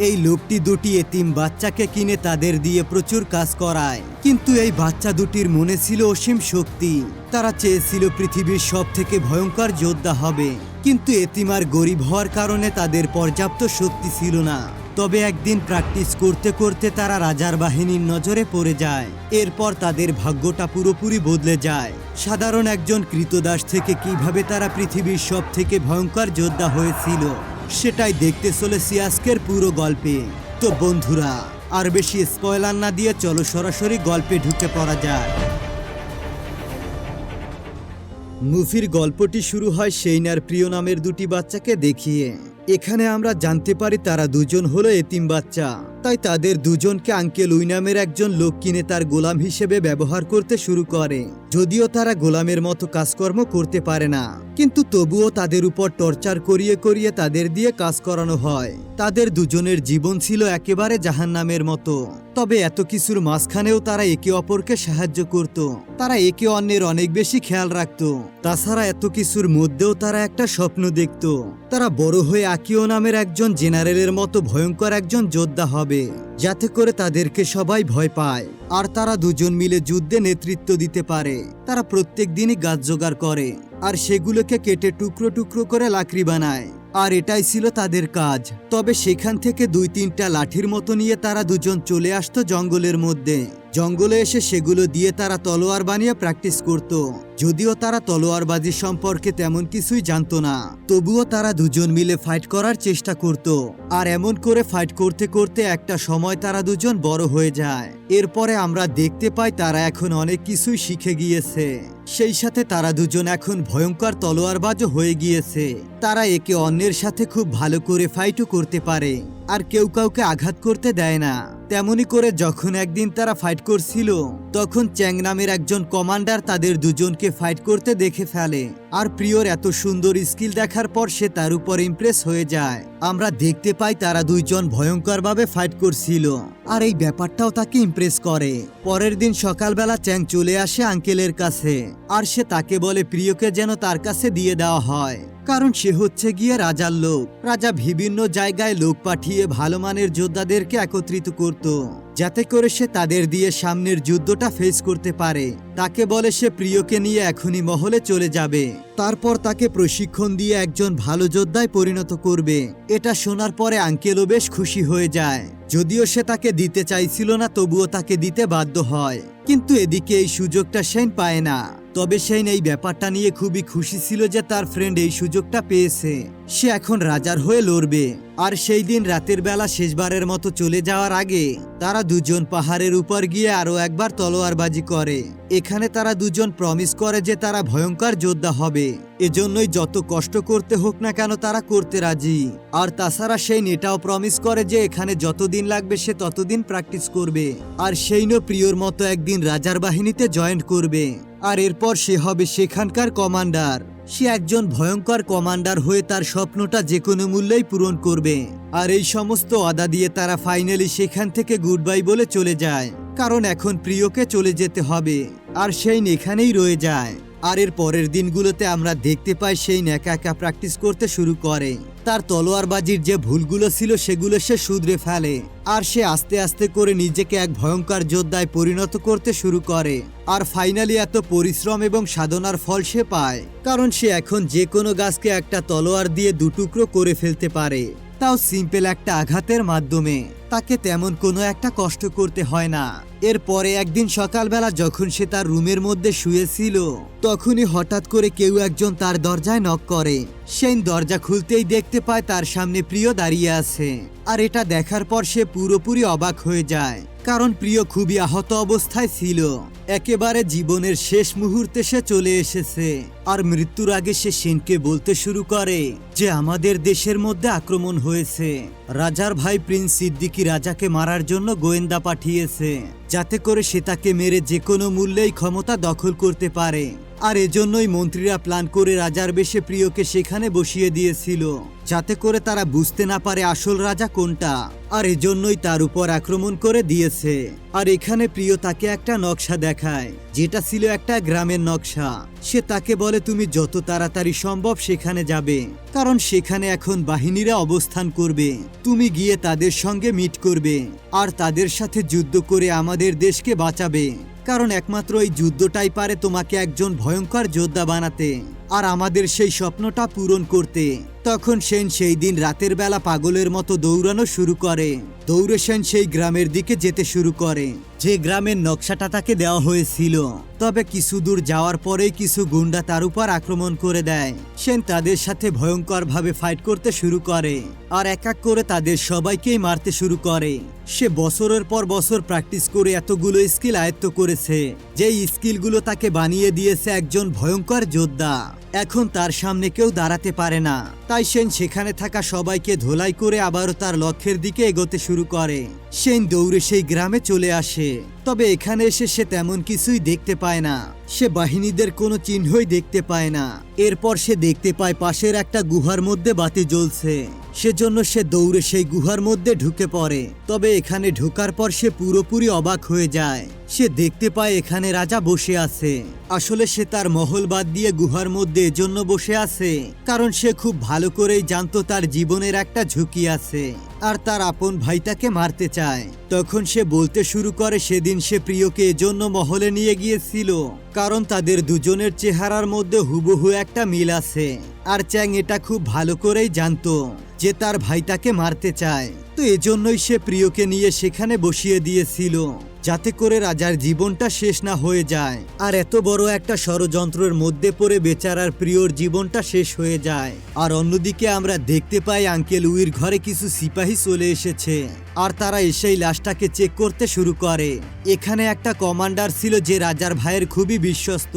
এই লোকটি দুটি এতিম বাচ্চাকে কিনে তাদের দিয়ে প্রচুর কাজ করায়, কিন্তু এই বাচ্চা দুটির মনে ছিল অসীম শক্তি। তারা চেয়েছিল পৃথিবীর সব থেকে ভয়ঙ্কর যোদ্ধা হবে, কিন্তু এতিম আর গরিব হওয়ার কারণে তাদের পর্যাপ্ত শক্তি ছিল না। তবে একদিন প্র্যাকটিস করতে করতে তারা রাজার বাহিনীর নজরে পড়ে যায়। এরপর তাদের ভাগ্যটা পুরোপুরি বদলে যায়। সাধারণ একজন কৃতদাস থেকে কিভাবে তারা পৃথিবীর সব থেকে ভয়ঙ্কর যোদ্ধা হয়েছিল, সেটাই দেখতে চলেছি আজকের পুরো গল্পে। তো বন্ধুরা, আর বেশি স্পয়লার না দিয়ে চলো সরাসরি গল্পে ঢুকে পড়া যায়। মুভির গল্পটি শুরু হয় সেইন আর প্রিয় নামের দুটি বাচ্চাকে দেখিয়ে। এখানে আমরা জানতে পারি তারা দুজন হলো এতিম বাচ্চা, তাই তাদের দুজনকে আঙ্কেল উই নামের একজন লোক কিনে তার গোলাম হিসেবে ব্যবহার করতে শুরু করে। যদিও তারা গোলামের মতো কাজকর্ম করতে পারে না, কিন্তু তবুও তাদের উপর টর্চার করিয়ে করিয়ে তাদের দিয়ে কাজ করানো হয়। তাদের দুজনের জীবন ছিল একেবারে জাহান্নামের মতো। তবে এত কিছুর মাঝখানেও তারা একে অপরকে সাহায্য করত। তারা একে অন্যের অনেক বেশি খেয়াল রাখত। তাছাড়া এত কিছুর মধ্যেও তারা একটা স্বপ্ন দেখত, তারা বড় হয়ে আকিও নামের একজন জেনারেলের মতো ভয়ঙ্কর একজন যোদ্ধা হবে, যাতে করে তাদেরকে সবাই ভয় পায় আর তারা দুজন মিলে যুদ্ধে নেতৃত্ব দিতে পারে। তারা প্রত্যেক দিনই গাছ জোগাড় করে আর সেগুলোকে কেটে টুকরো টুকরো করে লাকড়ি বানায়, আর এটাই ছিল তাদের কাজ। তবে সেখান থেকে 2-3টা লাঠির মতো নিয়ে তারা দুজন চলে আসতো জঙ্গলের মধ্যে। জঙ্গলে এসে সেগুলো দিয়ে তারা তলোয়ার বানিয়ে প্র্যাকটিস করত। যদিও তারা তলোয়ারবাজি সম্পর্কে তেমন কিছুই জানতো না, তবুও তারা দুজন মিলে ফাইট করার চেষ্টা করত। আর এমন করে ফাইট করতে করতে একটা সময় তারা দুজন বড় হয়ে যায়। এরপরে আমরা দেখতে পাই তারা এখন অনেক কিছুই শিখে গিয়েছে। সেই সাথে তারা দুজন এখন ভয়ঙ্কর তলোয়ারবাজও হয়ে গিয়েছে। তারা একে অন্যের সাথে খুব ভালো করে ফাইটও করতে পারে আর কেউ কাউকে আঘাত করতে দেয় না। তেমনি করে যখন একদিন তারা ফাইট করছিল, তখন চ্যাং নামের একজন কমান্ডার তাদের দুজনকে ফাইট করতে দেখে ফেলে। আর প্রিয়র এত সুন্দর স্কিল দেখার পর সে তার উপর ইমপ্রেস হয়ে যায়। আমরা দেখতে পাই তারা দুইজন ভয়ঙ্করভাবে ফাইট করছিল, আর এই ব্যাপারটাও তাকে ইমপ্রেস করে। পরের দিন সকালবেলা চ্যাং চলে আসে আঙ্কেলের কাছে, আর সে তাকে বলে প্রিয়কে যেন তার কাছে দিয়ে দেওয়া হয়, কারণ সে হচ্ছে গিয়ে রাজার লোক। রাজা বিভিন্ন জায়গায় লোক পাঠিয়ে ভালো মানের যোদ্ধাদেরকে একত্রিত করত, যাতে করে সে তাদের দিয়ে সামনের যুদ্ধটা ফেস করতে পারে। তাকে বলে সে প্রিয়কে নিয়ে এখনই মহলে চলে যাবে, তারপর তাকে প্রশিক্ষণ দিয়ে একজন ভালো যোদ্ধায় পরিণত করবে। এটা শোনার পরে আঙ্কেলও বেশ খুশি হয়ে যায়। যদিও সে তাকে দিতে চাইছিল না, তবুও তাকে দিতে বাধ্য হয়। কিন্তু এদিকে এই সুযোগটা সেইন পায় না। তবে সেইন এই ব্যাপারটা নিয়ে খুবই খুশি ছিল যে তার ফ্রেন্ড এই সুযোগটা পেয়েছে। সে এখন রাজার হয়ে লড়বে। আর সেই দিন রাতের বেলা শেষবারের মতো চলে যাওয়ার আগে তারা দুজন পাহাড়ের উপর গিয়ে আরো একবার তলোয়ারবাজি করে। এখানে তারা দুজন প্রমিস করে যে তারা ভয়ঙ্কর যোদ্ধা হবে, এজন্যই যত কষ্ট করতে হোক না কেন তারা করতে রাজি। আর তাছাড়া সেই এটাও প্রমিস করে যে এখানে যতদিন লাগবে সে ততদিন প্র্যাকটিস করবে। আর সেইনও প্রিয়র মতো একদিন রাজার বাহিনীতে জয়েন করবে, আর এরপর সে হবে সেখানকার কমান্ডার। সে একজন ভয়ঙ্কর কমান্ডার হয়ে তার স্বপ্নটা যে কোনো মূল্যেই পূরণ করবে। আর এই সমস্ত ওয়াদা দিয়ে তারা ফাইনালি সেখান থেকে গুড বাই বলে চলে যায়, কারণ এখন প্রিয়কে চলে যেতে হবে। আর সেইন এখানেই রয়ে যায়। আর এর পরের দিনগুলোতে আমরা দেখতে পাই সেইন একা একা প্র্যাকটিস করতে শুরু করে। তার তলোয়ারবাজির যে ভুলগুলো ছিল সেগুলো সে শুধরে ফেলে, আর সে আস্তে আস্তে করে নিজেকে এক ভয়ঙ্কর যোদ্ধায় পরিণত করতে শুরু করে। আর ফাইনালি এত পরিশ্রম এবং সাধনার ফল সে পায়, কারণ সে এখন যে কোনো গাছকে একটা তলোয়ার দিয়ে দুটুকরো করে ফেলতে পারে, তাও সিম্পল একটা আঘাতের মাধ্যমে। তাকে তেমন কোনো একটা কষ্ট করতে হয় না। এরপরে একদিন সকালবেলা যখন সে তার রুমের মধ্যে শুয়েছিল, তখনই হঠাৎ করে কেউ একজন তার দরজায় নক করে। সেইন দরজা খুলতেই দেখতে পায় তার সামনে প্রিয় দাঁড়িয়ে আছে। আর এটা দেখার পর সে পুরোপুরি অবাক হয়ে যায়, কারণ প্রিয় খুবই আহত অবস্থায় ছিল। একেবারে জীবনের শেষ মুহূর্তে সে চলে এসেছে। আর মৃত্যুর আগে সে সেনকে বলতে শুরু করে যে আমাদের দেশের মধ্যে আক্রমণ হয়েছে। রাজার ভাই প্রিন্স সিদ্দিকী রাজাকে মারার জন্য গোয়েন্দা পাঠিয়েছে, যাতে করে সে তাকে মেরে যে কোনো মূল্যেই ক্ষমতা দখল করতে পারে। আর এজন্যই মন্ত্রীরা প্ল্যান করে রাজার বেশে প্রিয়কে সেখানে বসিয়ে দিয়েছিল, যাতে করে তারা বুঝতে না পারে আসল রাজা কোনটা। আর এজন্যই তার উপর আক্রমণ করে দিয়েছে। আর এখানে প্রিয় তাকে একটা নকশা দেখায়, যেটা ছিল একটা গ্রামের নকশা। সে তাকে বলে তুমি যত তাড়াতাড়ি সম্ভব সেখানে যাবে, কারণ সেখানে এখন বাহিনীরা অবস্থান করবে। তুমি গিয়ে তাদের সঙ্গে মিট করবে আর তাদের সাথে যুদ্ধ করে আমাদের দেশকে বাঁচাবে, কারণ একমাত্র এই যুদ্ধটাই পারে তোমাকে একজন ভয়ঙ্কর যোদ্ধা বানাতে আর আমাদের সেই স্বপ্নটা পূরণ করতে। তখন সেন সেই দিন রাতের বেলা পাগলের মতো দৌড়ানো শুরু করে। দৌড়ে সেন সেই গ্রামের দিকে যেতে শুরু করে, যে গ্রামের নকশাটা তাকে দেওয়া হয়েছিল। তবে কিছু দূর যাওয়ার পরেই কিছু গুন্ডা তার উপর আক্রমণ করে দেয়। সেন তাদের সাথে ভয়ঙ্করভাবে ফাইট করতে শুরু করে আর এক এক করে তাদের সবাইকেই মারতে শুরু করে। সে বছরের পর বছর প্র্যাকটিস করে এতগুলো স্কিল আয়ত্ত করেছে, যেই স্কিলগুলো তাকে বানিয়ে দিয়েছে একজন ভয়ঙ্কর যোদ্ধা। এখন তার সামনে কেউ দাঁড়াতে পারে না। তাই সেন সেখানে থাকা সবাইকে ধোলাই করে আবারও তার লক্ষ্যের দিকে এগোতে শুরু করে। সেন দৌড়ে সেই গ্রামে চলে আসে। তবে এখানে এসে সে তেমন কিছুই দেখতে পায় না। সে বাহিনীদের কোনো চিহ্নই দেখতে পায় না। এরপর সে দেখতে পায় পাশের একটা গুহার মধ্যে বাতি জ্বলছে। সেজন্য সে দৌড়ে সেই গুহার মধ্যে ঢুকে পড়ে। তবে এখানে ঢোকার পর সে পুরোপুরি অবাক হয়ে যায়। সে দেখতে পায় এখানে রাজা বসে আছে। আসলে সে তার মহল বাদ দিয়ে গুহার মধ্যে এজন্য বসে আছে কারণ সে খুব ভালো করেই জানতো তার জীবনের একটা ঝুঁকি আছে আর তার আপন ভাই তাকে মারতে চায়। তখন সে বলতে শুরু করে সেদিন সে প্রিয়কে এজন্য মহলে নিয়ে গিয়েছিল কারণ তাদের দুজনের চেহারার মধ্যে হুবহু একটা মিল আছে। আর চ্যাং এটা খুব ভালো করেই জানতো যে তার ভাই তাকে মারতে চায়। তো এজন্যই সে প্রিয়কে নিয়ে সেখানে বসিয়ে দিয়েছিল, যাতে করে রাজার জীবনটা শেষ না হয়ে যায়। আর এত বড় একটা ষড়যন্ত্রের মধ্যে পড়ে বেচারার প্রিয়র জীবনটা শেষ হয়ে যায়। আর অন্যদিকে আমরা দেখতে পাই আঙ্কেল উইর ঘরে কিছু সিপাহী চলে এসেছে আর তারা এসেই লাশটাকে চেক করতে শুরু করে। এখানে একটা কমান্ডার ছিল যে রাজার ভাইয়ের খুবই বিশ্বস্ত।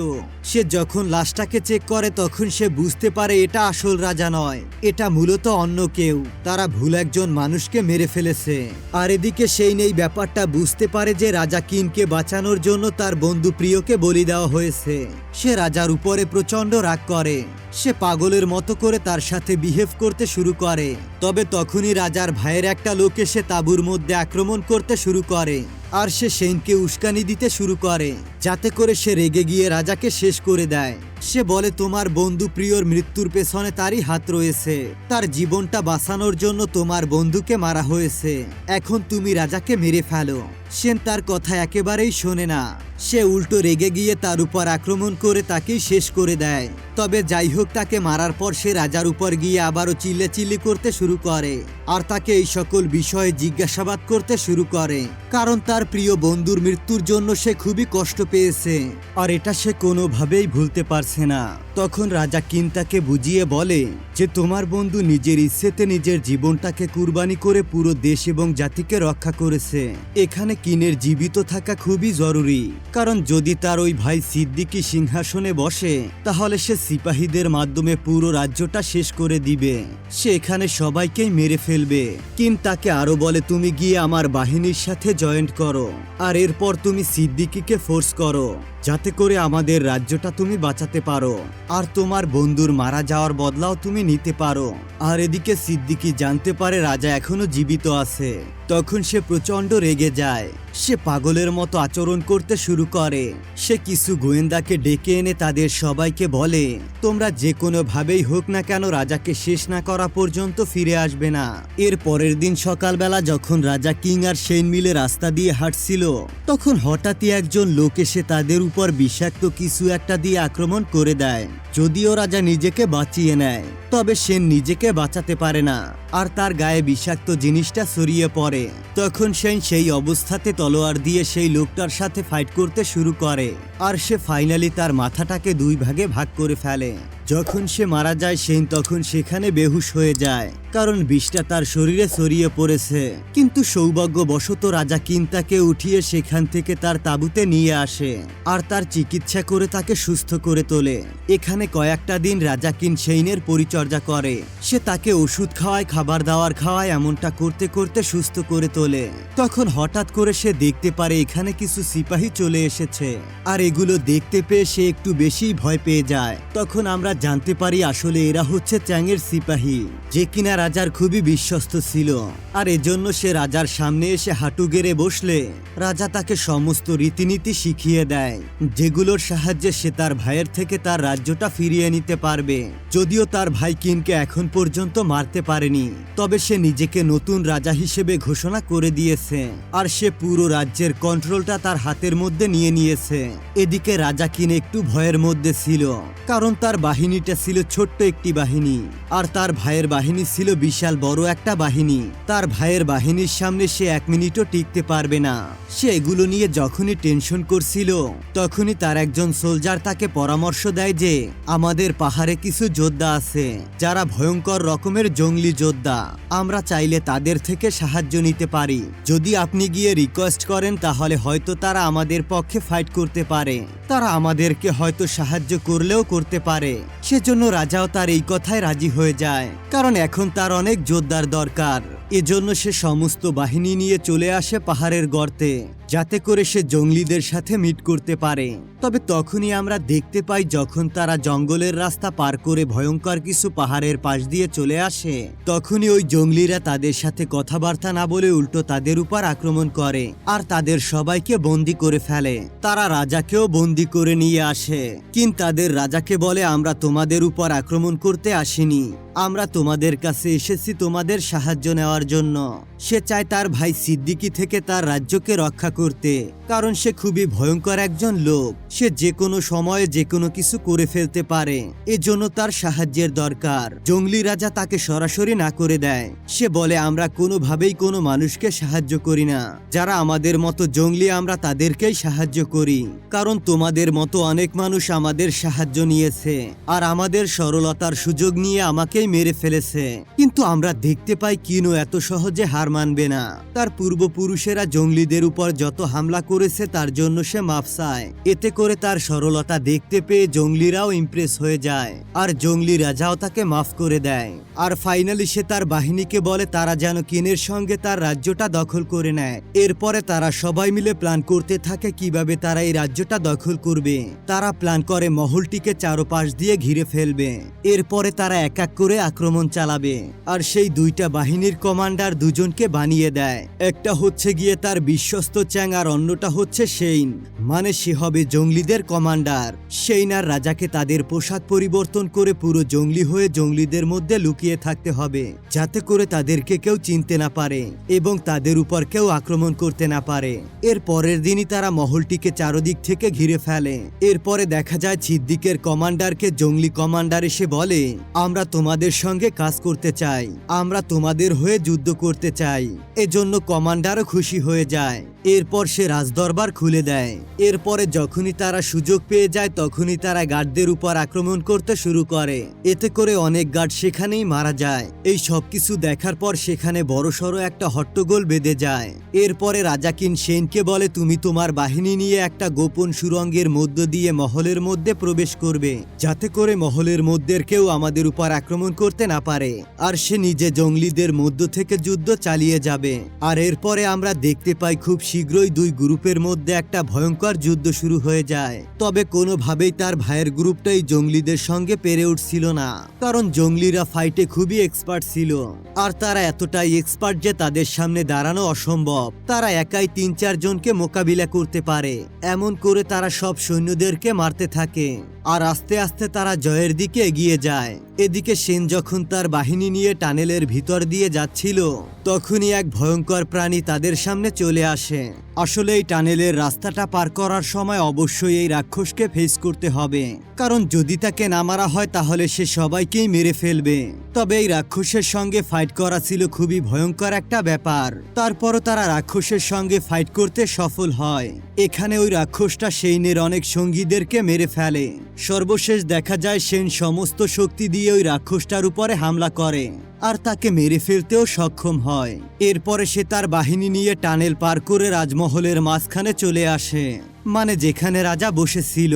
সে যখন লাশটাকে চেক করে তখন সে বুঝতে পারে এটা আসল রাজা নয়, এটা মূলত অন্য কেউ। তারা ভুল একজন মানুষকে মেরে ফেলেছে। আর এদিকে সেই নেই ব্যাপারটা বুঝতে পারে যে রাজা কিনকে বাঁচানোর জন্য তার বন্ধু প্রিয়কে বলি দেওয়া হয়েছে। সে রাজার উপরে প্রচন্ড রাগ করে। সে পাগলের মতো করে তার সাথে বিহেভ করতে শুরু করে। তবে তখনই রাজার ভাইয়ের একটা লোক এসে তাঁবুর মধ্যে আক্রমণ করতে শুরু করে আর সে সেনকে উস্কানি দিতে শুরু করে, যাতে করে সে রেগে গিয়ে রাজাকে শেষ করে দেয়। সে বলে তোমার বন্ধু প্রিয়র মৃত্যুর পেছনে তারই হাত রয়েছে। তার জীবনটা বাঁচানোর জন্য তোমার বন্ধুকে মারা হয়েছে। এখন তুমি রাজাকে মেরে ফেলো। সেন তার কথা একেবারেই শোনে না। সে উল্টো রেগে গিয়ে তার উপর আক্রমণ করে তাকেই শেষ করে দেয়। তবে যাই হোক, তাকে মারার পর সে রাজার উপর গিয়ে আবারও চিল্লাচিল্লি করতে শুরু করে আর তাকে এই সকল বিষয়ে জিজ্ঞাসাবাদ করতে শুরু করে, কারণ তার প্রিয় বন্ধুর মৃত্যুর জন্য সে খুবই কষ্ট পেয়েছে আর এটা সে কোনোভাবেই ভুলতে পারছে না। তখন রাজা কিন তাকে বুঝিয়ে বলে যে তোমার বন্ধু নিজের ইচ্ছেতে নিজের জীবনটাকে কুরবানি করে পুরো দেশ এবং জাতিকে রক্ষা করেছে। এখানে কিনের জীবিত থাকা খুবই জরুরি, কারণ যদি তার ওই ভাই সিদ্দিকী সিংহাসনে বসে তাহলে সে সিপাহীদের মাধ্যমে পুরো রাজ্যটা শেষ করে দিবে। সে এখানে সবাইকেই মেরে ফেলবে। কিন তাকে আরো বলে তুমি গিয়ে আমার বাহিনীর সাথে জয়েন্ট করো আর এরপর তুমি সিদ্দিকীকে ফোর্স করো, যাতে করে আমাদের রাজ্যটা তুমি বাঁচাতে পারো আর তোমার বন্ধুর মারা যাওয়ার বদলাও তুমি নিতে পারো। আর এদিকে সিদ্দিকী জানতে পারে রাজা এখনো জীবিত আছে। তখন সে প্রচন্ড রেগে যায়। সে পাগলের মতো আচরণ করতে শুরু করে। সে কিছু গোয়েন্দাকে ডেকে এনে তাদের সবাইকে বলে তোমরা যে কোনো ভাবেই হোক না কেন রাজাকে শেষ না করা পর্যন্ত ফিরে আসবে না। এর পরের দিন সকালবেলা যখন রাজা কিং আর সেন মিলে রাস্তা দিয়ে হাঁটছিল, তখন হঠাৎই একজন লোক এসে তাদের উপর বিষাক্ত কিছু একটা দিয়ে আক্রমণ করে দেয়। যদিও রাজা নিজেকে বাঁচিয়ে নেয়, তবে সেন নিজেকে বাঁচাতে পারে না আর তার গায়ে বিষাক্ত জিনিসটা ছড়িয়ে পড়ে। তখন সেন সেই অবস্থাতে তলোয়ার দিয়ে সেই লোকটার সাথে ফাইট করতে শুরু করে আর সে ফাইনালি তার মাথাটাকে দুই ভাগে ভাগ করে ফেলে। যখন সে মারা যায় সেন তখন সেখানে বেহুশ হয়ে যায়, কারণ বিষটা তার শরীরে ছড়িয়ে পড়েছে। কিন্তু সৌভাগ্যবশত রাজা কিন তাকে উঠিয়ে সেখান থেকে তার তাঁবুতে নিয়ে আসে আর তার চিকিৎসা করে তাকে সুস্থ করে তোলে। এখানে কয়েকটা দিন রাজা কিন সেইনের পরিচর্যা করে, সে তাকে ওষুধ খাওয়ায়, খাবার দাবার খাওয়ায়, এমনটা করতে করতে সুস্থ করে তোলে। তখন হঠাৎ করে সে দেখতে পারে এখানে কিছু সিপাহী চলে এসেছে, আর এগুলো দেখতে পেয়ে সে একটু বেশি ভয় পেয়ে যায়। তখন আমরা জানতে পারি আসলে এরা হচ্ছে চ্যাংয়ের সিপাহী, যে কিনা রাজার খুবই বিশ্বস্ত ছিল। আর এজন্য সে রাজার সামনে এসে হাঁটু গেড়ে বসলে রাজা তাকে সমস্ত রীতিনীতি শিখিয়ে দেয়, যেগুলোর সাহায্যে সে তার ভাইয়ের থেকে তার রাজ্যটা ফিরিয়ে নিতে পারবে। যদিও তার ভাই কিনকে এখন পর্যন্ত মারতে পারেনি, তবে সে নিজেকে নতুন রাজা হিসেবে ঘোষণা করে দিয়েছে আর সে পুরো রাজ্যের কন্ট্রোলটা তার হাতের মধ্যে নিয়ে নিয়েছে। এদিকে রাজা কিন একটু ভয়ের মধ্যে ছিল, কারণ তার বাহিনীটা ছিল ছোট্ট একটি বাহিনী আর তার ভাইয়ের বাহিনী ছিল বিশাল বড় একটা বাহিনী। তার ভাইয়ের বাহিনীর সামনে সে এক মিনিটও টিকতে পারবে না। সে এগুলো নিয়ে যখনই টেনশন করছিল তখনই তার একজন সোলজার তাকে পরামর্শ দেয় যে আমাদের পাহাড়ে কিছু যোদ্ধা আছে যারা ভয়ঙ্কর রকমের জঙ্গলি যোদ্ধা, আমরা চাইলে তাদের থেকে সাহায্য নিতে পারি। যদি আপনি গিয়ে রিকোয়েস্ট করেন তাহলে হয়তো তারা আমাদের পক্ষে ফাইট করতে পারে, তারা আমাদেরকে হয়তো সাহায্য করলেও করতে পারে। সেজন্য রাজাও তার এই কথায় রাজি হয়ে যায়, কারণ এখন তার অনেক যোদ্ধার দরকার। এজন্য সে সমস্ত বাহিনী নিয়ে চলে আসে পাহাড়ের গর্তে, যাতে করে সে জঙ্গলিদের সাথে মিট করতে পারে। তবে তখনই আমরা দেখতে পাই যখন তারা জঙ্গলের রাস্তা পার করে ভয়ঙ্কর কিছু পাহাড়ের পাশ দিয়ে চলে আসে, তখনই ওই জঙ্গলিরা তাদের সাথে কথাবার্তা না বলে উল্টো তাদের উপর আক্রমণ করে আর তাদের সবাইকে বন্দি করে ফেলে। তারা রাজাকেও বন্দি করে নিয়ে আসে, কিন্তু তাদের রাজাকে বলে আমরা তোমাদের উপর আক্রমণ করতে আসিনি, আমরা তোমাদের কাছে এসেছি তোমাদের সাহায্য নেওয়ার জন্য। সে চায় তার ভাই সিদ্দিকী থেকে তার রাজ্যকে রক্ষা করতে, কারণ সে খুবই ভয়ঙ্কর একজন লোক, সে যে কোনো সময়ে যে কোনো কিছু করে ফেলতে পারে। এজন্য তার সাহায্যের দরকার। জঙ্গলি রাজা তাকে সরাসরি না করে দেয়, সে বলে আমরা কোনোভাবেই কোনো মানুষকে সাহায্য করি না, যারা আমাদের মতো জঙ্গলি আমরা তাদেরকেই সাহায্য করি, কারণ তোমাদের মতো অনেক মানুষ আমাদের সাহায্য নিয়েছে আর আমাদের সরলতার সুযোগ নিয়ে আমাকেই মেরে ফেলেছে। কিন্তু আমরা দেখতে পাই কিনো এত সহজে হার মানবে না। তার পূর্বপুরুষেরা জঙ্গলিদের উপর যত হামলা করেছে তার জন্য সে মাফ চায়। এতে করে তার সরলতা দেখতে পেয়ে জঙ্গলিরাও ইমপ্রেস হয়ে যায় আর জঙ্গলি রাজাও তাকে মাফ করে দেয়। আর ফাইনালি সে তার বাহিনীকে বলে তারা যেন কিনের সঙ্গে তার রাজ্যটা দখল করে নেয়। এরপরে তারা সবাই মিলে প্ল্যান করতে থাকে কিভাবে তারা এই রাজ্যটা দখল করবে। তারা প্ল্যান করে মহলটিকে চারপাশ দিয়ে ঘিরে ফেলবে, এরপরে তারা এক এক করে আক্রমণ চালাবে। আর সেই দুইটা বাহিনীর কমান্ডার দুজনকে বানিয়ে দেয়, একটা হচ্ছে গিয়ে তার বিশ্বস্ত চ্যাং আর অন্যটা হচ্ছে সেইন, মানে সে হবে জঙ্গলিদের কমান্ডার। সেইন আর রাজাকে তাদের পোশাক পরিবর্তন করে পুরো জঙ্গলি হয়ে জঙ্গলিদের মধ্যে লুকিয়ে থাকতে হবে, যাতে করে তাদেরকে কেউ চিনতে না পারে এবং তাদের উপর কেউ আক্রমণ করতে না পারে। এর পরের দিনই তারা মহলটিকে চারদিক থেকে ঘিরে ফেলে। এরপরে দেখা যায় সিদ্দিকের কমান্ডারকে জঙ্গলি কমান্ডার এসে বলে আমরা তোমাদের সঙ্গে কাজ করতে চাই, আমরা তোমাদের হয়ে যুদ্ধ করতে চাই। এজন্য কমান্ডারও খুশি হয়ে যায়। এরপর সে রাজদরবার খুলে দেয়। এরপরে যখনই তারা সুযোগ পেয়ে যায় তখনই তারা গার্ডদের উপর আক্রমণ করতে শুরু করে, এতে করে অনেক গার্ড সেখানেই মারা যায়। এই সবকিছু দেখার পর সেখানে বড়সড় একটা হট্টগোল বেঁধে যায়। এরপরে রাজা কিন সেইনকে বলে তুমি তোমার বাহিনী নিয়ে একটা গোপন সুড়ঙ্গের মধ্য দিয়ে মহলের মধ্যে প্রবেশ করবে, যাতে করে মহলের মধ্যে কেউ আমাদের উপর আক্রমণ করতে না পারে। আর সে নিজে জঙ্গলিদের মধ্য থেকে যুদ্ধ চালিয়ে যাবে। আর এরপরে আমরা দেখতে পাই খুব শীঘ্রই দুই গ্রুপের মধ্যে একটা ভয়ঙ্কর যুদ্ধ শুরু হয়ে যায়। তবে কোনোভাবেই তার ভাইয়ের গ্রুপটাই জঙ্গলিদের সঙ্গে পেরে উঠছিল না, কারণ জঙ্গলিরা ফাইটে খুবই এক্সপার্ট ছিল আর তারা এতটাই এক্সপার্ট যে তাদের সামনে দাঁড়ানো অসম্ভব। তারা একাই ৩-৪ জনকে মোকাবিলা করতে পারে। এমন করে তারা সব সৈন্যদেরকে মারতে থাকে আর আস্তে আস্তে তারা জয়ের দিকে এগিয়ে যায়। এদিকে সেন যখন তার বাহিনী নিয়ে টানেলের ভিতর দিয়ে যাচ্ছিল তখনই এক ভয়ঙ্কর প্রাণী তাদের সামনে চলে আসে। আসলে এই টানেলের রাস্তাটা পার করার সময় অবশ্যই এই রাক্ষসকে ফেস করতে হবে, কারণ যদি তাকে না মারা হয় তাহলে সে সবাইকেই মেরে ফেলবে। তবে এই রাক্ষসের সঙ্গে ফাইট করা ছিল খুবই ভয়ঙ্কর একটা ব্যাপার। তারপরও তারা রাক্ষসের সঙ্গে ফাইট করতে সফল হয়। এখানে ওই রাক্ষসটা সেইনের অনেক সঙ্গীদেরকে মেরে ফেলে। সর্বশেষ দেখা যায় সেন সমস্ত শক্তি দিয়ে ওই রাক্ষসটার উপরে হামলা করে আর তাকে মেরে ফেলতেও সক্ষম হয়। এরপরে সে তার বাহিনী নিয়ে টানেল পার করে রাজমহলের মাঝখানে চলে আসে, মানে যেখানে রাজা বসেছিল।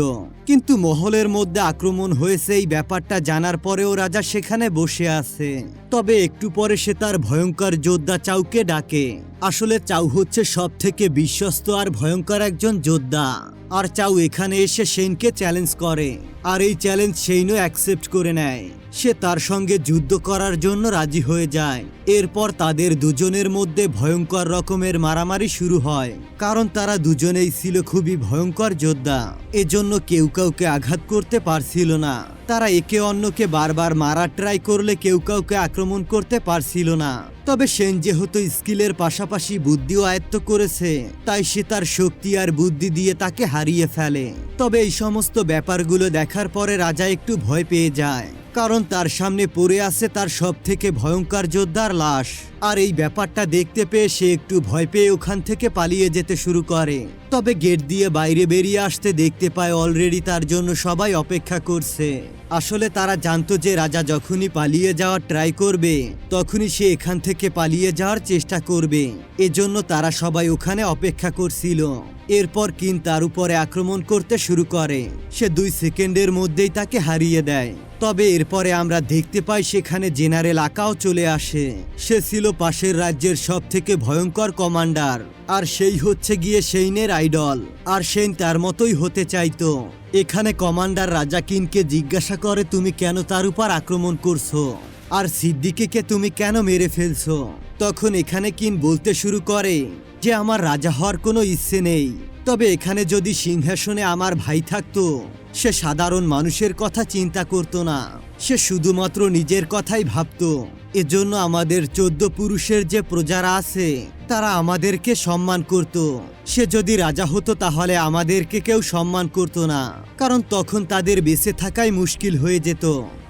কিন্তু মহলের মধ্যে আক্রমণ হয়েছে এই ব্যাপারটা জানার পরেও রাজা সেখানে বসে আছে। তবে একটু পরে সে তার ভয়ঙ্কর যোদ্ধা চাউকে ডাকে। আসলে চাউ হচ্ছে সব থেকে বিশ্বস্ত আর ভয়ঙ্কর একজন যোদ্ধা। আর চাউ এখানে এসে সেইনকে চ্যালেঞ্জ করে, আর এই চ্যালেঞ্জ সেইনও অ্যাকসেপ্ট করে নেয়। সে তার সঙ্গে যুদ্ধ করার জন্য রাজি হয়ে যায়। এরপর তাদের দুজনের মধ্যে ভয়ঙ্কর রকমের মারামারি শুরু হয়, কারণ তারা দুজনেই ছিল খুবই ভয়ঙ্কর যোদ্ধা। এজন্য কেউ কাউকে আঘাত করতে পারছিল না। তারা একে অন্যকে বারবার মারার ট্রাই করলে কেউ কাউকে আক্রমণ করতে পারছিল না। তবে সেন যেহেতু স্কিলের পাশাপাশি বুদ্ধিও আয়ত্ত করেছে, তাই সে তার শক্তি আর বুদ্ধি দিয়ে তাকে হারিয়ে ফেলে। তবে এই সমস্ত ব্যাপারগুলো দেখার পরে রাজা একটু ভয় পেয়ে যায়, কারণ তার সামনে পড়ে আছে তার সব থেকে ভয়ঙ্কর যোদ্ধার লাশ। আর এই ব্যাপারটা দেখতে পেয়ে সে একটু ভয় পেয়ে ওখান থেকে পালিয়ে যেতে শুরু করে। তবে গেট দিয়ে বাইরে বেরিয়ে আসতে দেখতে পায় অলরেডি তার জন্য সবাই অপেক্ষা করছে। আসলে তারা জানতো যে রাজা যখনই পালিয়ে যাওয়ার ট্রাই করবে তখনই সে এখান থেকে পালিয়ে যাওয়ার চেষ্টা করবে। এজন্য তারা সবাই ওখানে অপেক্ষা করছিল। এরপর কিন তার উপরে আক্রমণ করতে শুরু করে। সে 2 সেকেন্ডের মধ্যেই তাকে হারিয়ে দেয়। তবে এরপরে আমরা দেখতে পাই সেখানে জেনারেল আকাও চলে আসে। সে ছিল পাশের রাজ্যের সব থেকে ভয়ঙ্কর কমান্ডার, আর সেই হচ্ছে গিয়ে সেইনের আইডল। আর সেইন তার মতোই হতে চাইতো। এখানে কমান্ডার রাজা কিনকে জিজ্ঞাসা করে, তুমি কেন তার উপর আক্রমণ করছো, আর সিদ্দিকীকে তুমি কেন মেরে ফেলছো? তখন এখানে কিন বলতে শুরু করে যে আমার রাজা হওয়ার কোনো ইচ্ছে নেই। তবে এখানে যদি সিংহাসনে আমার ভাই থাকতো, সে সাধারণ মানুষের কথা চিন্তা করত না, সে শুধুমাত্র নিজের কথাই ভাবতো। এজন্য আমাদের 14 পুরুষের যে প্রজারা আছে তারা আমাদেরকে সম্মান করত। সে যদি রাজা হতো তাহলে আমাদেরকে কেউ সম্মান করত না, কারণ তখন তাদের বেঁচে থাকাই মুশকিল হয়ে যেত।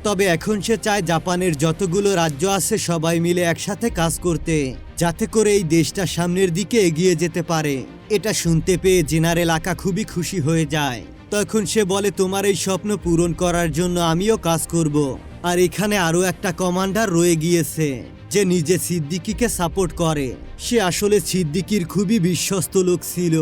তবে এখন সে চায় জাপানের যতগুলো রাজ্য আছে সবাই মিলে একসাথে কাজ করতে, যাতে করে এই দেশটা সামনের দিকে এগিয়ে যেতে পারে। এটা শুনতে পেয়ে জেনারেল আকা খুবই খুশি হয়ে যায়। তখন সে বলে, তোমার এই স্বপ্ন পূরণ করার জন্য আমিও কাজ করব। আর এখানে আরো একটা কমান্ডার রয়ে গিয়েছে যে নিজে সিদ্দিকীকে সাপোর্ট করে। সে আসলে সিদ্দিকীর খুবই বিশ্বস্ত লোক ছিল।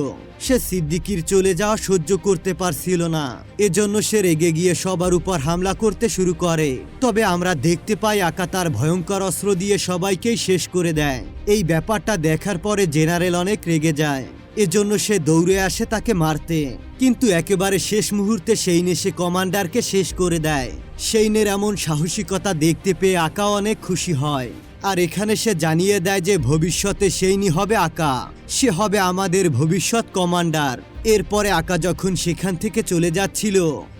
সে সিদ্দিকীর চলে যাওয়া সহ্য করতে পারছিল না, এজন্য সে রেগে গিয়ে সবার উপর হামলা করতে শুরু করে। তবে আমরা দেখতে পাই আকা তার ভয়ঙ্কর অস্ত্র দিয়ে সবাইকেই শেষ করে দেয়। এই ব্যাপারটা দেখার পরে জেনারেল অনেক রেগে যায়। এজন্য সে দৌড়ে আসে তাকে মারতে, কিন্তু একেবারে শেষ মুহূর্তে সেইন এসে কমান্ডারকে শেষ করে দেয়। সেইনের এমন সাহসিকতা দেখতে পেয়ে আকা অনেক খুশি হয়। আর এখানে সে জানিয়ে দেয় যে ভবিষ্যতে সেইনই হবে আকা, সে হবে আমাদের ভবিষ্যৎ কমান্ডার। এরপরে আকা যখন সেখান থেকে চলে যাচ্ছিল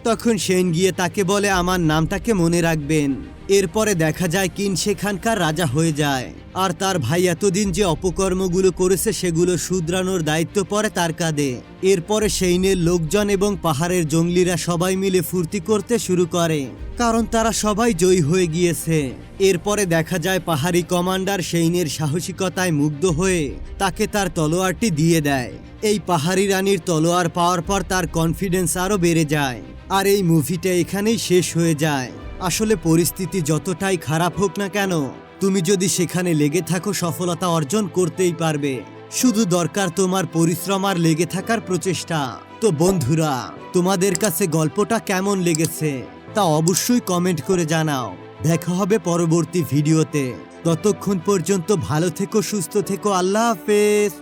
তখন সেইন গিয়ে তাকে বলে, আমার নামটাকে মনে রাখবেন। এরপরে দেখা যায় কিন সেখানকার রাজা হয়ে যায়, আর তার ভাই এতদিন যে অপকর্মগুলো করেছে সেগুলো শুধরানোর দায়িত্ব পড়ে তার কাঁধে। এরপরে সেইনের লোকজন এবং পাহাড়ের জঙ্গলিরা সবাই মিলে ফুর্তি করতে শুরু করে, কারণ তারা সবাই জয়ী হয়ে গিয়েছে। এরপরে দেখা যায় পাহাড়ি কমান্ডার সেইনের সাহসিকতায় মুগ্ধ হয়ে তাকে তার তলোয়ারটি দিয়ে দেয়। এই পাহাড়ি রানীর তলোয়ার পাওয়ার পর তার কনফিডেন্স আরো বেড়ে যায়। আর এই মুভিটা এখানেই শেষ হয়ে যায়। আসলে পরিস্থিতি যতটাই খারাপ হোক না কেন, তুমি যদি সেখানে লেগে থাকো সফলতা অর্জন করতেই পারবে। শুধু দরকার তোমার পরিশ্রম আর লেগে থাকার প্রচেষ্টা। তো বন্ধুরা, তোমাদের কাছে গল্পটা কেমন লেগেছে তা অবশ্যই কমেন্ট করে জানাও। দেখা হবে পরবর্তী ভিডিওতে। ততক্ষণ পর্যন্ত ভালো থেকো, সুস্থ থেকো। আল্লাহ হাফেজ।